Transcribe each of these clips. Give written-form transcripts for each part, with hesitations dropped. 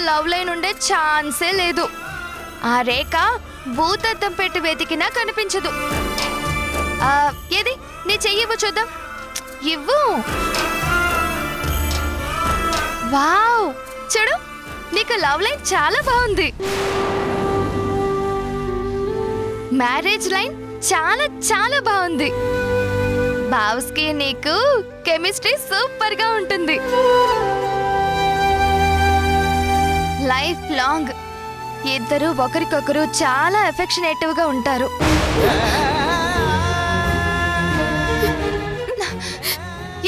Love line ఉండే ఛాన్సే లేదు. ఆ రేఖ భూతద్దం పెట్టి వెతికినా కనిపించదు. ఏది నీ చెయ్యివ్వు చూద్దాం. ఇవ్వు. వావ్, చూడు నీకు లవ్ లైన్ చాలా బాగుంది. మ్యారేజ్ లైన్ చాలా చాలా బాగుంది. బావ్స్కి నీకు కెమిస్ట్రీ సూపర్ గా ఉంటుంది. లైఫ్ లాంగ్ ఇద్దరు ఒకరికొకరు చాలా ఎఫెక్షనేటివ్ గా ఉంటారు.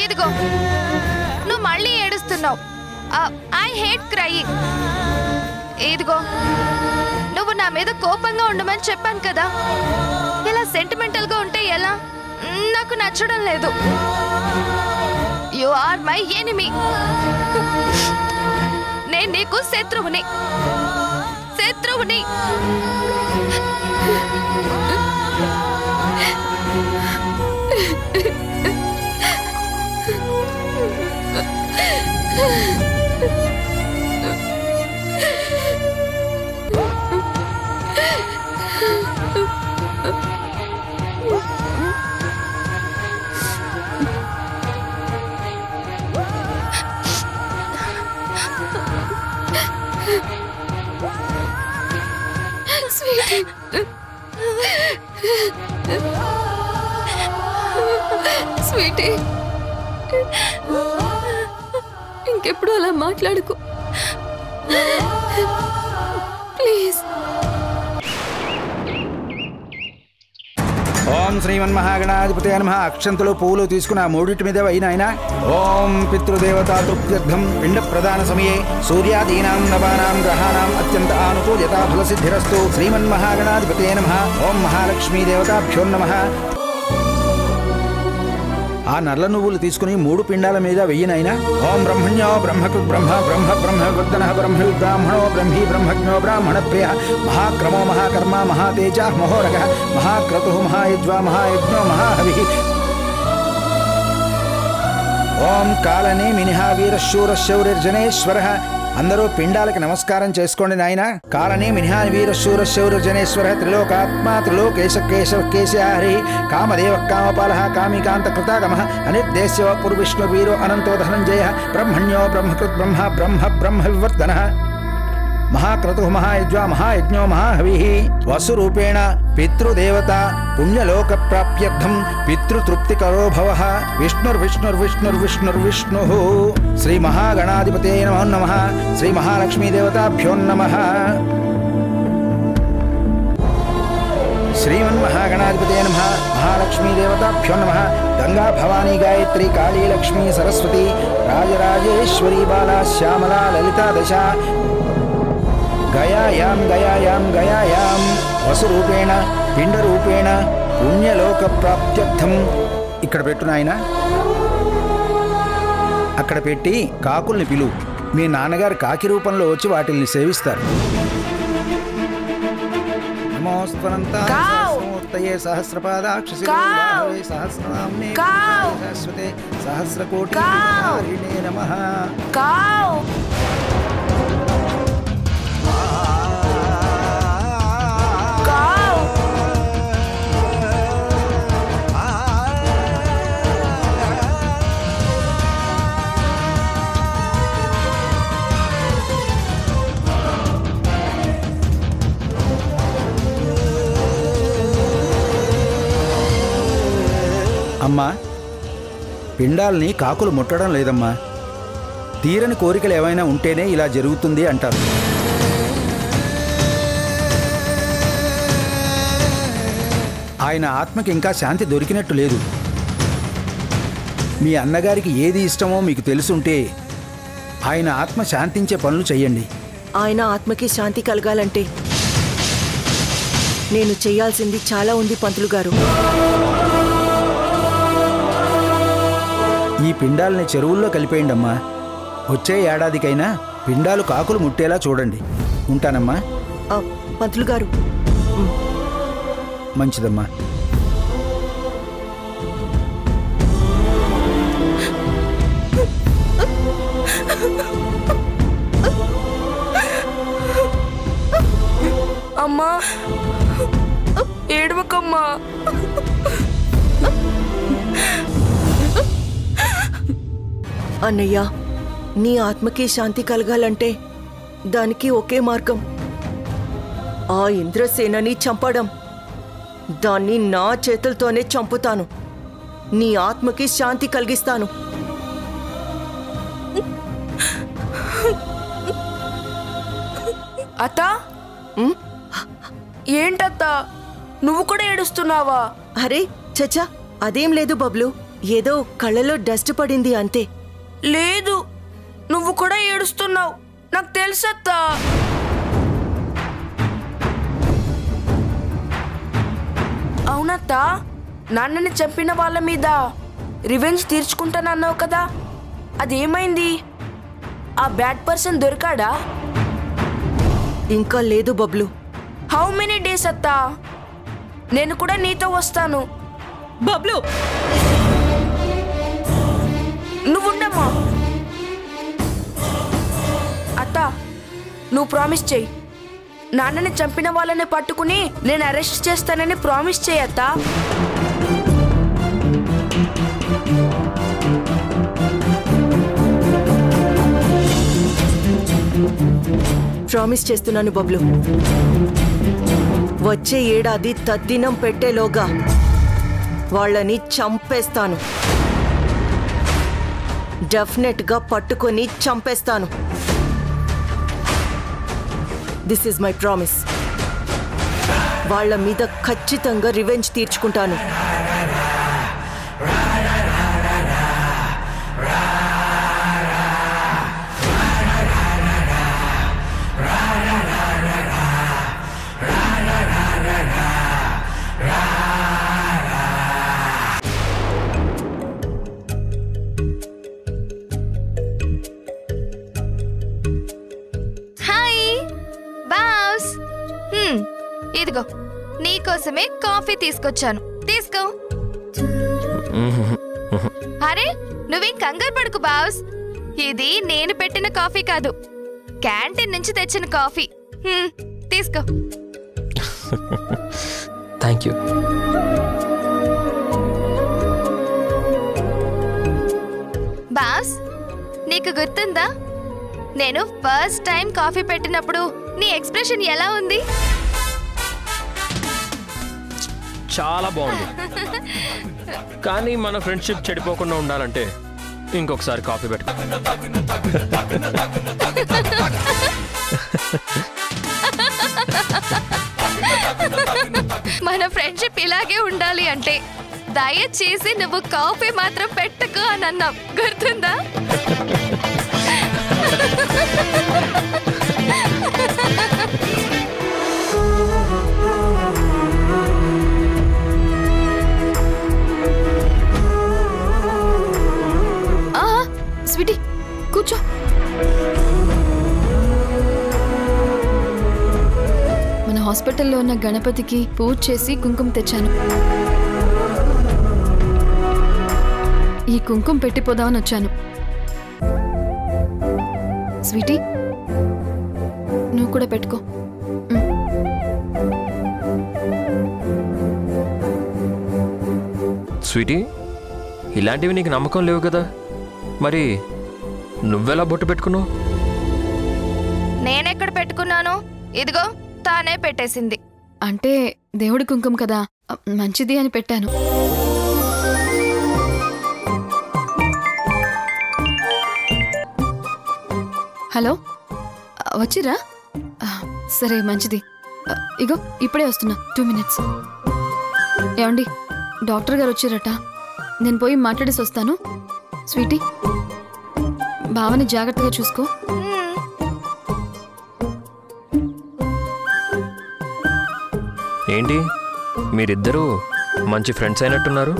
ఇదిగో నువ్వు మళ్ళీ ఏడుస్తున్నావు. I hate crying. ఇదిగో నువ్వు నా మీద కోపంగా ఉండమని చెప్పాను కదా. ఇలా సెంటిమెంటల్ గా ఉంటే ఎలా? నాకు నచ్చడం లేదు. You are my enemy. నేను నీకు శత్రువుని. స్వీటీ, ఇంకెప్పుడు అలా మాట్లాడుకో ప్లీజ్. ఓం శ్రీమన్మహాగణాధిపతయ నమః. అక్షంతలు పూలు తీసుకున్న మూడిటి మీద అయినాయన. ఓం పితృదేవతా తృప్త్యర్థం పిండ ప్రదాన సమయే సూర్యాదీనాం నవానాం గ్రహాణం అత్యంత ఆనుకూల్యతా ఫలసిద్ధిరస్తు. శ్రీమన్మహాగణాధిపతయ నమః. ఓం మహాలక్ష్మీ దేవతాభ్యో నమః. ఆ నల్ల నువ్వులు తీసుకుని మూడు పిండాల మీద వెయ్యినైనా. ఓం బ్రహ్మణ్యో బ్రహ్మకృత్ బ్రహ్మ బ్రహ్మ బ్రహ్మవర్ధన బ్రహ్మ బ్రాహ్మణో బ్రహ్మీ బ్రహ్మజ్ఞో బ్రాహ్మణ ప్రియ మహాక్రమో మహాకర్మ మహాతేజ మహోరగ మహాక్రతు మహాయజ్వా మహాయజ్ఞో మహాహవి. ఓం కాలనే మినిహా వీరశూర శౌర్యర్జనేశ్వర. అందరూ పిండాలకి నమస్కారం చేసుకోండి నాయన. కాలనే మినిహా వీరశూర శౌర్యర్జనేశ్వర త్రిలోకాత్మా త్రిలోకేశ కేశవ కేశహరి కామదేవ కామపాల కామికాంత కృతాగమ అనిర్దేశ్య పుర్విష్ణు వీరో అనంతో ధనంజయ బ్రహ్మణ్యో బ్రహ్మకృత్ బ్రహ్మ బ్రహ్మ బ్రహ్మ వివర్ధన మహాక్రతు మహాయజ్వా మహాయజ్ఞో మహాహవి. వసురూపేణ పితృదేవత పుణ్యలోక ప్రాప్త్యర్థం పితృతృప్తికరో భవః. విష్ణుర్విష్ణుర్విష్ణుర్విష్ణుర్విష్ణు. శ్రీ మహాగణాధిపతే నమో నమః. శ్రీ మహాలక్ష్మీదేవతాభ్యో నమః. శ్రీమన్మహాగణాధిపతే నమః. మహాలక్ష్మీదేవతాభ్యో నమః. గంగా భవానీ గాయత్రి కాళీ లక్ష్మీ సరస్వతి రాజరాజేశ్వరీ బాలా శ్యామలా లలితా దశ గయాయాం గయాయాం గయాయాం. వసురూపేణ పిండరూపేణ పుణ్యలోక ప్రాప్త్యర్థం. ఇక్కడ పెట్టు నాయన. అక్కడ పెట్టి కాకుల్ని పిలువు. మీ నాన్నగారు కాకి రూపంలో వచ్చి వాటిల్ని సేవిస్తారు. నమోస్తనంతాయ సహస్రపాదాక్షి సహస్రనామ్నే శాశ్వతే సహస్రకోటి నమః. అమ్మా, పిండాల్ని కాకులు ముట్టడం లేదమ్మా. తీరని కోరికలు ఏమైనా ఉంటేనే ఇలా జరుగుతుంది అంటారు. ఆయన ఆత్మకి ఇంకా శాంతి దొరికినట్టు లేదు. మీ అన్నగారికి ఏది ఇష్టమో మీకు తెలుసుంటే ఆయన ఆత్మ శాంతించే పనులు చెయ్యండి. ఆయన ఆత్మకి శాంతి కలగాలంటే నేను చేయాల్సింది చాలా ఉంది పంతులు గారు. ఈ పిండాల్ని చెరువుల్లో కలిపేయండి అమ్మా. వచ్చే ఏడాదికైనా పిండాలు కాకులు ముట్టేలా చూడండి. ఉంటానమ్మా. పంతులు గారు. మంచిదమ్మా. అమ్మా ఏడవకమ్మా. అన్నయ్య, నీ ఆత్మకి శాంతి కలగాలంటే దానికి ఒకే మార్గం, ఆ ఇంద్రసేనని చంపడం. దాన్ని నా చేతులతోనే చంపుతాను. నీ ఆత్మకి శాంతి కలిగిస్తాను. అత్త, ఏంటత్త నువ్వు కూడా ఏడుస్తున్నావా? అరే చచ్చా, అదేం లేదు బబ్లు, ఏదో కళ్ళలో డస్ట్ పడింది అంతే. లేదు, నువ్వు కూడా ఏడుస్తున్నావు, నాకు తెలుసత్తా. అవునత్తా, నాన్నని చంపిన వాళ్ళ మీద రివెంజ్ తీర్చుకుంటానన్నావు కదా, అదేమైంది? ఆ బ్యాడ్ పర్సన్ దొరికాడా? ఇంకా లేదు బబ్లు. హౌ మెనీ డేస్ అత్తా? నేను కూడా నీతో వస్తాను. బబ్లు, నువ్వుండమ్మా. అత్త, నువ్వు ప్రామిస్ చెయ్యి, నాన్నని చంపిన వాళ్ళని పట్టుకుని నేను అరెస్ట్ చేస్తానని ప్రామిస్ చెయ్యి అత్త. ప్రామిస్ చేస్తున్నాను బబ్లు. వచ్చే ఏడాది తద్దినం పెట్టేలోగా వాళ్ళని చంపేస్తాను. డెఫినెట్ గా పట్టుకొని చంపేస్తాను. This is my promise. వాళ్ళ మీద ఖచ్చితంగా రివెంజ్ తీర్చుకుంటాను. Hi boss. ఇదిగో నీకోసమే కాఫీ తీసుకొచ్చాను, తీసుకో. అరే నువ్వేం కంగారు పడుకు బాస్, ఇది నేను పెట్టిన కాఫీ కాదు, క్యాంటీన్ నుంచి తెచ్చిన కాఫీ. తీసుకో. Thank you. బాస్, నీకు గుర్తుందా నేను ఫస్ట్ టైం కాఫీ పెట్టినప్పుడు నీ ఎక్స్ప్రెషన్ ఎలా ఉంది? చాలా బాగుంది. కానీ మన ఫ్రెండ్షిప్ చెడిపోకుండా ఉండాలంటే ఇంకొకసారి కాఫీ పెట్టుకో. మన ఫ్రెండ్షిప్ ఇలాగే ఉండాలి అంటే దయచేసి నువ్వు కాఫీ మాత్రం పెట్టకు అని అన్నావు, గుర్తుందా? స్వీటీ కూర్చో. మన హాస్పిటల్లో ఉన్న గణపతికి పూజ చేసి కుంకుమ తెచ్చాను. ఈ కుంకుమ పెట్టిపోదామని వచ్చాను. స్వీటీ, నువ్వు కూడా పెట్టుకో. స్వీటీ, ఇలాంటివి నీకు నమ్మకం లేవు కదా, మరి నువ్వెలా బొట్టు పెట్టుకున్నావు? నేనెక్కడ పెట్టుకున్నాను? ఇదిగో తానే పెట్టేసింది. అంటే దేవుడి కుంకుమ కదా, మంచిది అని పెట్టాను. హలో, వచ్చిరా? సరే మంచిది. ఇగో ఇప్పుడే వస్తున్నా, 2 minutes. ఏమండి, డాక్టర్ గారు వచ్చిరట, నేను పోయి మాట్లాడేసి వస్తాను. స్వీటీ, బావని జాగ్రత్తగా చూసుకో. ఏంటి మీరిద్దరూ మంచి ఫ్రెండ్స్ అయినట్టున్నారు?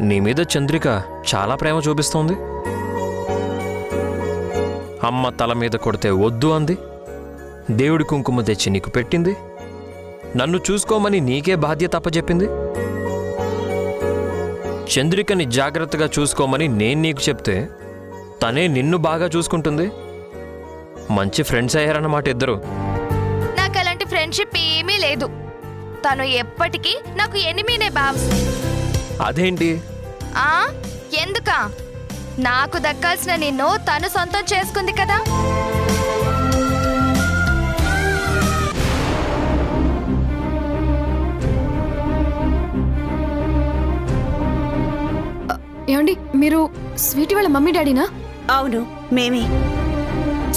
నీ మీద చంద్రిక చాలా ప్రేమ చూపిస్తోంది. అమ్మ తల మీద కొడితే వద్దు అంది, దేవుడి కుంకుమ తెచ్చి నీకు పెట్టింది, నన్ను చూసుకోమని నీకే బాధ్యత అప్పచెప్పింది. చంద్రికని జాగ్రత్తగా చూసుకోమని నేను నీకు చెప్తే తనే నిన్ను బాగా చూసుకుంటుంది. మంచి ఫ్రెండ్స్ అయ్యారన్నమాట ఇద్దరు. ఫ్రెండ్షిప్ ఏమీ లేదు. తను ఎప్పటికీ నాకు ఎనిమినే బాబ్స్. అదేంటి? ఎందుకా? నాకు దక్కాల్సిన నిన్ను తను సొంతం చేసుకుంది కదా. ఏమండి, మీరు స్వీటీ వాళ్ళ మమ్మీ డాడీనా? అవును, మేమే.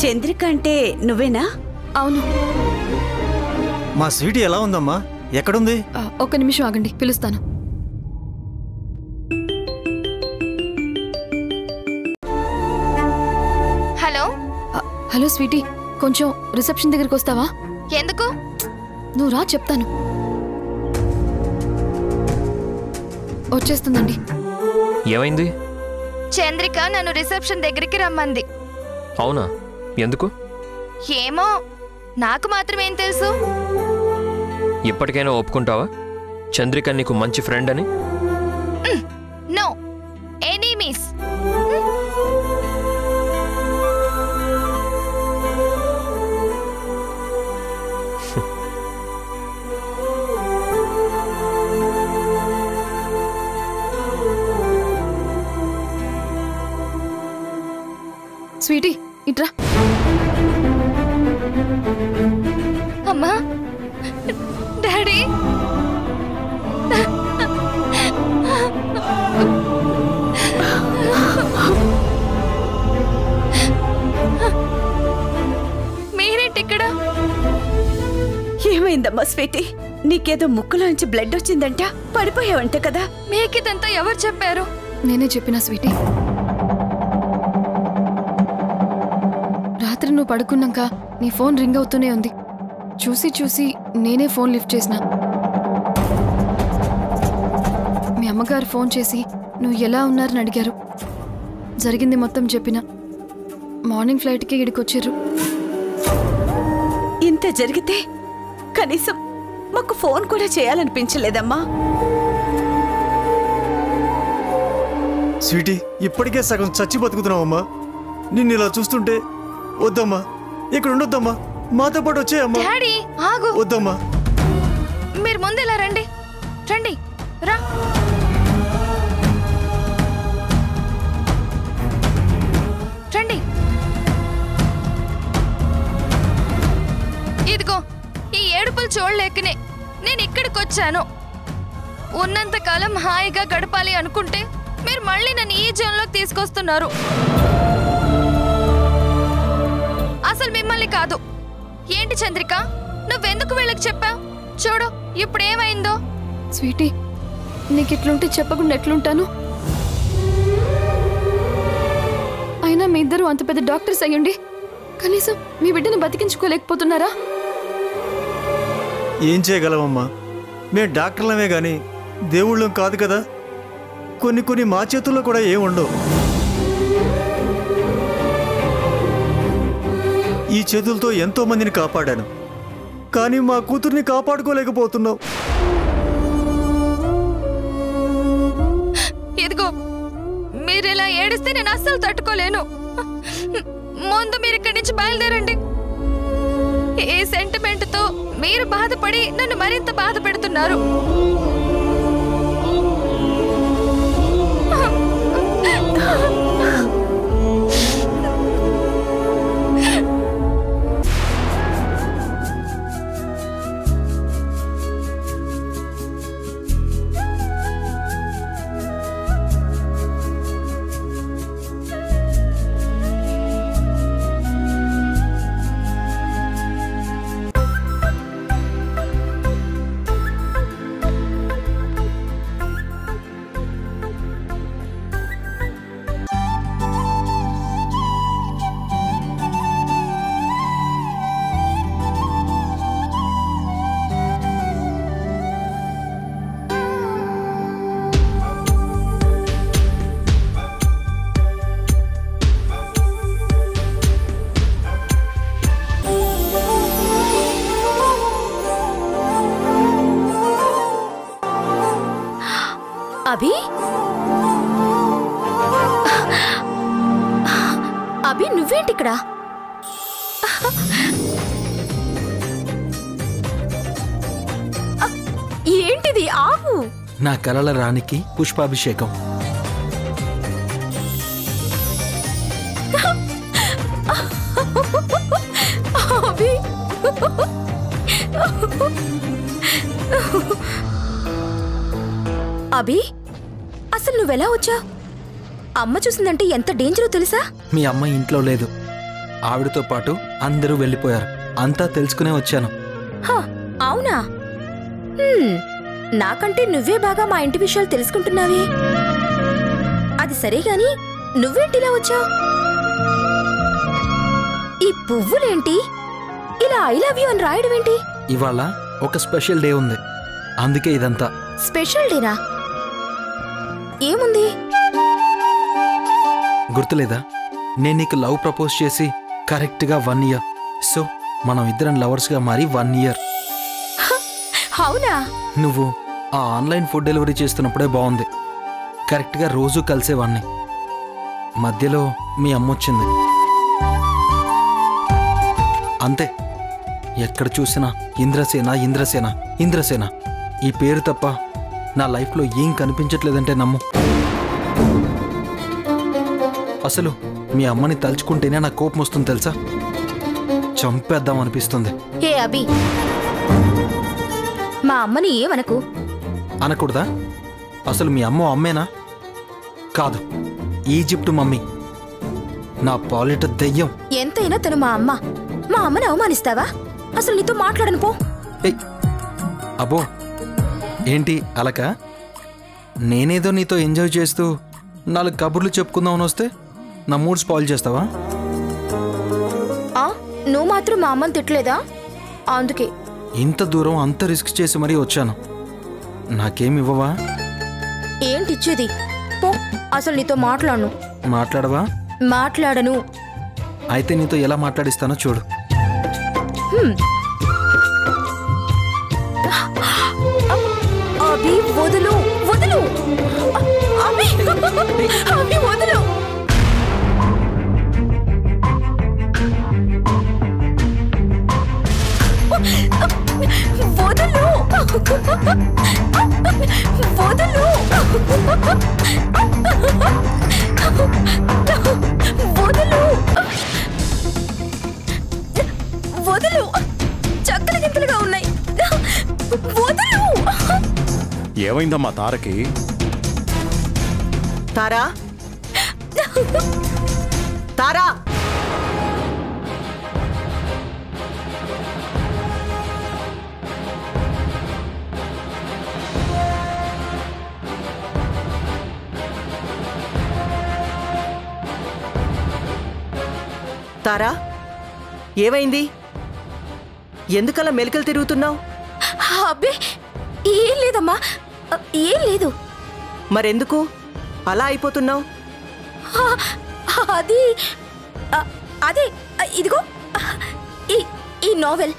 చంద్రిక అంటే నువ్వేనా? అవును. మా స్వీటీ ఎలా ఉందమ్మా? ఎక్కడుంది? ఒక్క నిమిషం ఆగండి, పిలుస్తాను. హలో. హలో స్వీటీ, కొంచెం రిసెప్షన్ దగ్గరికి వస్తావా? ఎందుకు? నువ్వు రా, చెప్తాను. వచ్చేస్తుందండి. ఏమైంది? చంద్రిక నన్ను రిసెప్షన్ దగ్గరికి రమ్మంది. అవునా? ఎందుకు? ఏమో, నాకు మాత్రమేం తెలుసు. ఇప్పటికైనా ఒప్పుకుంటావా చంద్రిక నీకు మంచి ఫ్రెండ్ అని? నో, ఎనీమీస్. స్వీటీ, ఇట్రా. అమ్మా, డాడీ. మీరేంటిక్కడ? ఏమైందమ్మా స్వీటీ? నీకేదో ముక్కులోంచి బ్లడ్ వచ్చిందంట, పడిపోయావంట కదా? మీకిదంతా ఎవరు చెప్పారు? నేనే చెప్పినా స్వీటీ. రాత్రి నువ్వు పడుకున్నాక నీ ఫోన్ రింగ్ అవుతూనే ఉంది. చూసి చూసి నేనే ఫోన్ లిఫ్ట్ చేసిన. మీ అమ్మగారు ఫోన్ చేసి నువ్వు ఎలా ఉన్నారని అడిగారు. జరిగింది మొత్తం చెప్పిన. మార్నింగ్ ఫ్లైట్కి ఇడికొచ్చారు. ఇంత జరిగితే కనీసం మాకు ఫోన్ కూడా చేయాలనిపించలేదమ్మా. స్వీటీ, ఇప్పటికే సగం చచ్చి బతుకుతున్నావమ్మా. నిన్ను ఇలా చూస్తుంటే వద్దమ్మా, ఇక్కడ ఉండొద్దమ్మా, మాతో పాటు వచ్చేయమ్మా. డాడీ ఆగు. వద్దమ్మా. మీరు ముందెలా రండి. రండి, రా. రండి. ఇదిగో, ఈ ఏడుపులు చూడలేకనే నేను ఇక్కడికి వచ్చాను. ఉన్నంతకాలం హాయిగా గడపాలి అనుకుంటే మీరు మళ్ళీ నన్ను ఈ జోన్లోకి తీసుకొస్తున్నారు. అసలు మిమ్మల్ని కాదు. ఏంటి చంద్రిక, నువ్వెందుకు వీళ్ళకి చెప్పావు? చూడు ఇప్పుడు ఏమైందో. స్వీటీ, నీకు ఇట్లుంటే చెప్పకుండా ఎట్లుంటాను? అయినా మీ ఇద్దరు అంత పెద్ద డాక్టర్స్ అయ్యండి కనీసం మీ బిడ్డను బతికించుకోలేకపోతున్నారా? ఏం చేయగలమమ్మా? మేం డాక్టర్లమే గాని దేవుళ్ళం కాదు కదా. కొన్ని మా చేతుల్లో కూడా ఏం ఉండవు. ఈ చేతులతో ఎంతో మందిని కాపాడాను, కానీ మా కూతుర్ని కాపాడుకోలేకపోతున్నావు. ఇదిగో, మీరిలా ఏడిస్తే నేను అస్సలు తట్టుకోలేను. ముందు మీరు ఇక్కడి నుంచి బయలుదేరండి. ఈ సెంటిమెంట్ తో మీరు బాధపడి నన్ను మరింత బాధ పెడుతున్నారు. అభి, అభి నువ్వేంటి ఇక్కడ? నా కలల రాణికి పుష్పాభిషేకం. అభి అభి అసలు నువ్వెలా వచ్చా? అమ్మ చూసిందంటే ఎంత డేంజరో తెలుసా? మీ అమ్మ ఇంట్లో లేదు, ఆవిడతో పాటు అందరూ వెళ్ళిపోయారు. అంతా తెలుసుకునే వచ్చాను. హ, అవునా? నాకంటే నువ్వే బాగా మా ఇంటి విషయాలు తెలుసుకుంటున్నావే. అది సరే గాని నువ్వేంటిలా వచ్చావు? ఈ పువ్వులేంటి? ఇలా ఐ లవ్ యూ అని రాయడం ఏంటి? ఇవాళ ఒక స్పెషల్ డే ఉంది, అందుకే ఇదంతా. స్పెషల్ డేనా? ఏముంది? గుర్తులేదా? నేను నీకు లవ్ ప్రపోజ్ చేసి కరెక్ట్గా 1 year. సో మనం ఇద్దరం లవర్స్గా మారి 1 year. అవునా? నువ్వు ఆ ఆన్లైన్ ఫుడ్ డెలివరీ చేస్తున్నప్పుడే బాగుంది. కరెక్ట్గా రోజు కలిసేవాణ్ణి. మధ్యలో మీ అమ్మ వచ్చింది, అంతే. ఎక్కడ చూసినా ఇంద్రసేన ఇంద్రసేన ఇంద్రసేన ఈ పేరు తప్ప నా లైఫ్లో ఏం కనిపించట్లేదంటే నమ్ము. అసలు మీ అమ్మని తలుచుకుంటేనే నాకు కోపం వస్తుంది తెలుసా? చంపేద్దాం అనిపిస్తుంది. హే అభి, మా అమ్మని ఏమనకు. అనకూడదా? అసలు మీ అమ్మ అమ్మేనా? కాదు, ఈజిప్ట్ మమ్మీ, నా పాలిట దెయ్యం. ఎంతైనా తను మా అమ్మ. మా అమ్మని అవమానిస్తావా? అసలు నీతో మాట్లాడను పో. ఏయ్, అబ్బో, ఏంటి అలక? నేనేదో నీతో ఎంజాయ్ చేస్తూ 4 కబుర్లు చెప్పుకుందామని వస్తే నా మూడ్ స్పాయిల్ చేస్తావా? నువ్వు మాత్రం మా అమ్మని తిట్టలేదా? అందుకే ఇంత దూరం అంత రిస్క్ చేసి మరీ వచ్చాను. నాకేం ఇవ్వవా? ఏంటిచ్చేది? పో, అసలు నీతో మాట్లాడను. మాట్లాడవా? మాట్లాడను. అయితే నీతో ఎలా మాట్లాడిస్తానో చూడు. అభి వదులు, వదులు. అభి, అభి వదులు. వదులు, వదులు, వదులు, వదులు. చక్కల గింతలుగా ఉన్నాయి. వదులు. ఏమైందమ్మా తారకి? తారా, తారా, తారా, ఏమైంది? ఎందుకలా మెలికలు తిరుగుతున్నావు? అబ్బే, ఏం లేదమ్మా, ఏం లేదు. మరెందుకు అలా అయిపోతున్నావు? అది అదే, ఇదిగో ఈ నోవెల్,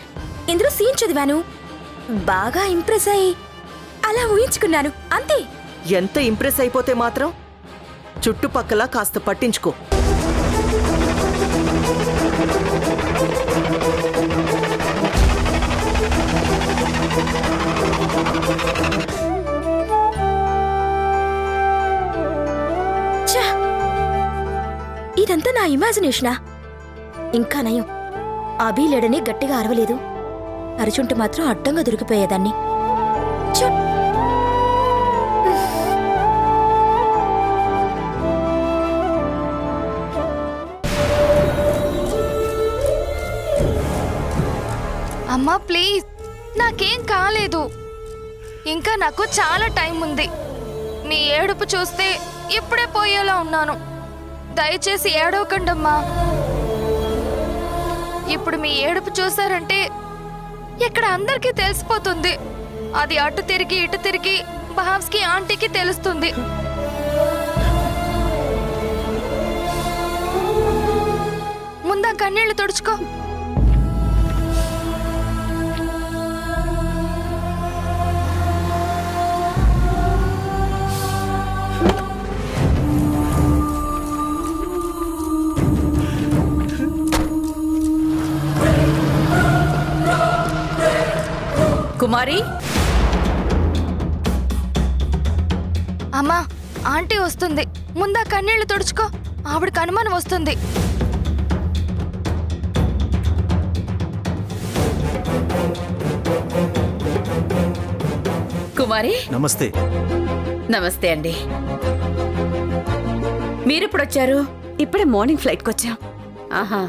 ఇందులో సీన్ చదివాను, బాగా ఇంప్రెస్ అయ్యి అలా ఊహించుకున్నాను, అంతే. ఎంత ఇంప్రెస్ అయిపోతే మాత్రం చుట్టుపక్కల కాస్త పట్టించుకో. ఇదంతా నా ఇమాజినేషనా? ఇంకా నయం, అభి లేడని గట్టిగా అరవలేదు. అరుచుంటే మాత్రం అడ్డంగా దొరికిపోయేదాన్ని. అమ్మా ప్లీజ్, నాకేం కాలేదు. ఇంకా నాకు చాలా టైం ఉంది. మీ ఏడుపు చూస్తే ఇప్పుడే పోయేలా ఉన్నాను. దయచేసి ఏడవకండమ్మా. ఇప్పుడు మీ ఏడుపు చూసారంటే ఇక్కడ అందరికీ తెలిసిపోతుంది. అది అటు తిరిగి ఇటు తిరిగి భావ్స్కి ఆంటీకి తెలుస్తుంది. ముందా కన్నీళ్లు తుడుచుకో. కుమారి, అమ్మా ఆంటీ వస్తుంది, ముందా కన్నీళ్లు తుడుచుకో, ఆవిడకి అనుమానం వస్తుంది. కుమారి నమస్తే. నమస్తే అండి. మీరెప్పుడు వచ్చారు? ఇప్పుడే మార్నింగ్ ఫ్లైట్కి వచ్చాం. ఆహా,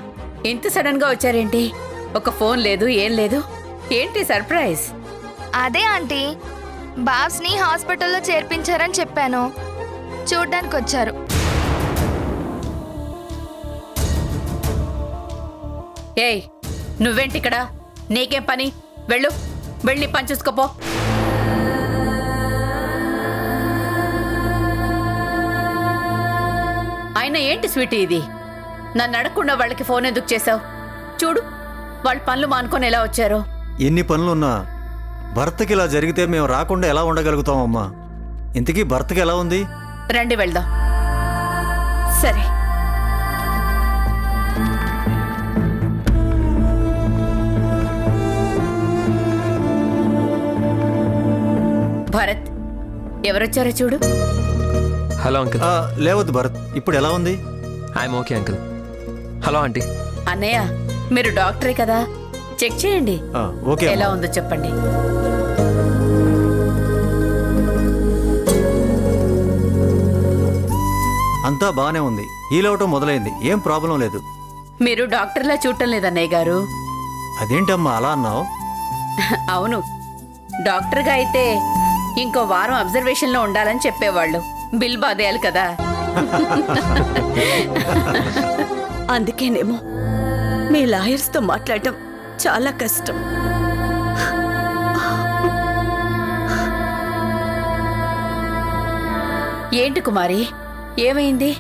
ఇంత సడన్ గా వచ్చారేంటి? ఒక ఫోన్ లేదు, ఏం లేదు. ఏంటి సర్ప్రైజ్? అదే ఆంటీ, బాబ్స్ ని హాస్పిటల్లో చేర్పించారని చెప్పాను, చూడ్డానికి వచ్చారు. ఏయ్, నువ్వేంటిక్కడ? నీకేం పని? వెళ్ళు, వెళ్ళి పని చూసుకోపో. అయినా ఏంటి స్వీటీ ఇది? నన్ను అడగకుండా వాళ్ళకి ఫోన్ ఎందుకు చేశావు? చూడు, వాళ్ళ పనులు మానుకొని ఎలా వచ్చారో. ఎన్ని పనులున్నా భర్తకి ఇలా జరిగితే మేము రాకుండా ఎలా ఉండగలుగుతామమ్మా? ఇంతకీ భర్తకి ఎలా ఉంది? రండి వెళ్దాం. సరే. భరత్, ఎవరొచ్చారో చూడు. Hello uncle. లేవద్దు భరత్, ఇప్పుడు ఎలా ఉంది? I'm okay uncle. Hello aunty. అన్నయ్య, మీరు డాక్టరే కదా, చెక్ చేయండి. ఓకే. ఎలా ఉందో చెప్పండి. అంతా బానే ఉంది, హీలవటం మొదలైంది, ఏం ప్రాబ్లం లేదు. మీరు డాక్టర్లా చూడటం లేదన్నయ్య గారు. అదేంటమ్మా అలా అన్నావు? అవును, డాక్టర్గా అయితే ఇంకో వారం అబ్జర్వేషన్లో ఉండాలని చెప్పేవాళ్ళు. బిల్ బాదేయాలి కదా. అందుకేనేమో మీ లాయర్స్తో మాట్లాడటం చాలా కష్టం. ఏంటి కుమారి, ఏమైంది?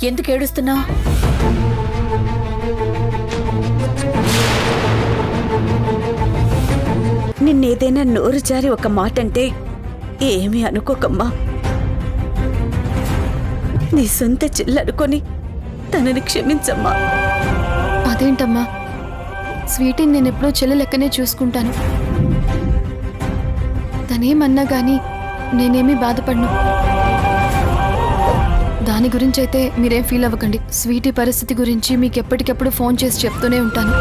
ఎందుకు ఏడుస్తున్నావు? నిన్నేదైనా నోరు జారి ఒక మాట అంటే ఏమీ అనుకోకమ్మా. నీ సొంత చెల్లనుకొని తనని క్షమించమ్మా. అదేంటమ్మా, స్వీటీని నేను ఎప్పుడూ చెల్లి లెక్కనే చూసుకుంటాను. తనేమన్నా కానీ నేనేమీ బాధపడను. దాని గురించి అయితే మీరేం ఫీల్ అవ్వకండి. స్వీటీ పరిస్థితి గురించి మీకు ఎప్పటికెప్పుడు ఫోన్ చేసి చెప్తూనే ఉంటాను.